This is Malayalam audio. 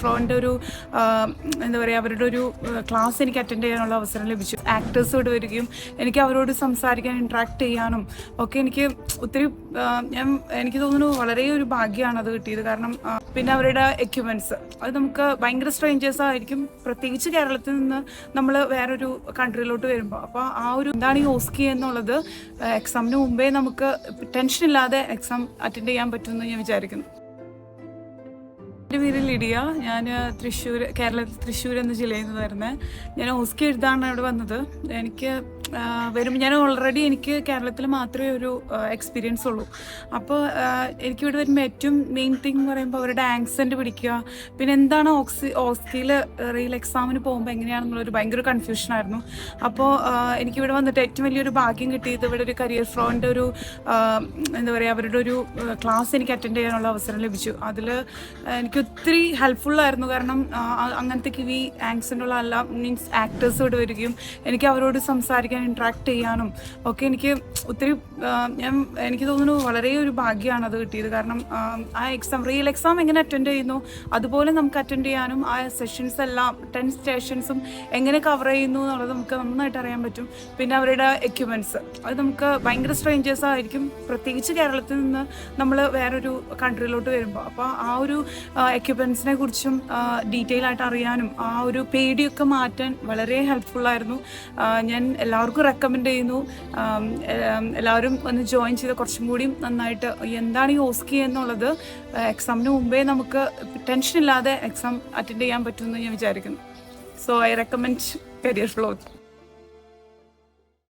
ഫ്ലോൻ്റെ ഒരു എന്താ പറയുക, അവരുടെ ഒരു ക്ലാസ് എനിക്ക് അറ്റൻഡ് ചെയ്യാനുള്ള അവസരം ലഭിച്ചു. ആക്ടേഴ്സോട് വരികയും എനിക്ക് അവരോട് സംസാരിക്കാൻ, ഇൻട്രാക്ട് ചെയ്യാനും ഒക്കെ എനിക്ക് ഒത്തിരി എനിക്ക് തോന്നുന്നു വളരെ ഒരു ഭാഗ്യമാണ് അത് കിട്ടിയത്. കാരണം പിന്നെ അവരുടെ എക്യുപ്മെൻറ്റ്സ് അത് നമുക്ക് ഭയങ്കര സ്ട്രേഞ്ചേഴ്സ് ആയിരിക്കും, പ്രത്യേകിച്ച് കേരളത്തിൽ നിന്ന് നമ്മൾ വേറൊരു കൺട്രിയിലോട്ട് വരുമ്പോൾ. അപ്പോൾ ആ ഒരു എന്താണ് ഈ ഓസ്കി എന്നുള്ളത് എക്സാമിന് മുമ്പേ നമുക്ക് ടെൻഷൻ ഇല്ലാതെ എക്സാം അറ്റൻഡ് ചെയ്യാൻ പറ്റുമെന്ന് ഞാൻ വിചാരിക്കുന്നു. എൻ്റെ പേര് ലിഡിയ. ഞാൻ കേരളത്തിൽ തൃശ്ശൂർ എന്ന ജില്ലയിൽ നിന്ന് വരുന്നത്. ഞാൻ ഓസ്കി എഴുതാനാണ് ഇവിടെ വന്നത്. ഞാൻ ഓൾറെഡി എനിക്ക് കേരളത്തിൽ മാത്രമേ ഒരു എക്സ്പീരിയൻസ് ഉള്ളൂ. അപ്പോൾ എനിക്കിവിടെ വരുമ്പോൾ ഏറ്റവും മെയിൻ തിങ് എന്ന് പറയുമ്പോൾ അവരുടെ ആക്സെൻറ്റ് പിടിക്കുക, പിന്നെ എന്താണ് ഓസ്കിയിൽ റിയൽ എക്സാമിന് പോകുമ്പോൾ എങ്ങനെയാണെന്നുള്ളൊരു ഭയങ്കര കൺഫ്യൂഷനായിരുന്നു. അപ്പോൾ എനിക്കിവിടെ വന്നിട്ട് ഏറ്റവും വലിയൊരു ഭാഗ്യം കിട്ടിയത് ഇവിടെ ഒരു കരിയർ ഫ്ലോൻ്റെ ഒരു എന്താ പറയുക, അവരുടെ ഒരു ക്ലാസ് എനിക്ക് അറ്റൻഡ് ചെയ്യാനുള്ള അവസരം ലഭിച്ചു. അതിൽ എനിക്ക് ഒത്തിരി ഹെൽപ്ഫുള്ളായിരുന്നു. കാരണം അങ്ങനത്തെ കിവി ആക്സെൻ്റുള്ള എല്ലാ മീൻസ് ആക്ടേഴ്സോട് വരികയും എനിക്ക് അവരോട് സംസാരിക്കാൻ, ഇൻട്രാക്ട് ചെയ്യാനും ഒക്കെ എനിക്ക് ഒത്തിരി എനിക്ക് തോന്നുന്നു വളരെ ഒരു ഭാഗ്യമാണ് അത് കിട്ടിയത്. കാരണം ആ റിയൽ എക്സാം എങ്ങനെ അറ്റൻഡ് ചെയ്യുന്നു അതുപോലെ നമുക്ക് അറ്റൻഡ് ചെയ്യാനും, ആ സെഷൻസ് എല്ലാം 10 സ്റ്റേഷൻസും എങ്ങനെ കവർ ചെയ്യുന്നു എന്നുള്ളത് നമുക്ക് നന്നായിട്ട് അറിയാൻ പറ്റും. പിന്നെ അവരുടെ എക്യുപ്മെൻറ്റ്സ് അത് നമുക്ക് ഭയങ്കര സ്ട്രേഞ്ചേഴ്സ് ആയിരിക്കും, പ്രത്യേകിച്ച് കേരളത്തിൽ നിന്ന് നമ്മൾ വേറൊരു കൺട്രിയിലോട്ട് വരുമ്പോൾ. അപ്പോൾ ആ ഒരു എക്യുപ്മെൻറ്റ്സിനെ കുറിച്ചും ഡീറ്റെയിൽ ആയിട്ട് അറിയാനും ആ ഒരു പേടിയൊക്കെ മാറ്റാൻ വളരെ ഹെൽപ്ഫുള്ളായിരുന്നു. ഞാൻ എല്ലാവർക്കും റെക്കമെൻഡ് ചെയ്യുന്നു, എല്ലാവരും ഒന്ന് ജോയിൻ ചെയ്ത് കുറച്ചും കൂടി നന്നായിട്ട് എന്താണ് ഈ ഓസ്കി എന്നുള്ളത് എക്സാമിന് മുമ്പേ നമുക്ക് ടെൻഷൻ ഇല്ലാതെ എക്സാം അറ്റൻഡ് ചെയ്യാൻ പറ്റുമെന്ന് ഞാൻ വിചാരിക്കുന്നു. So I recommend career flow.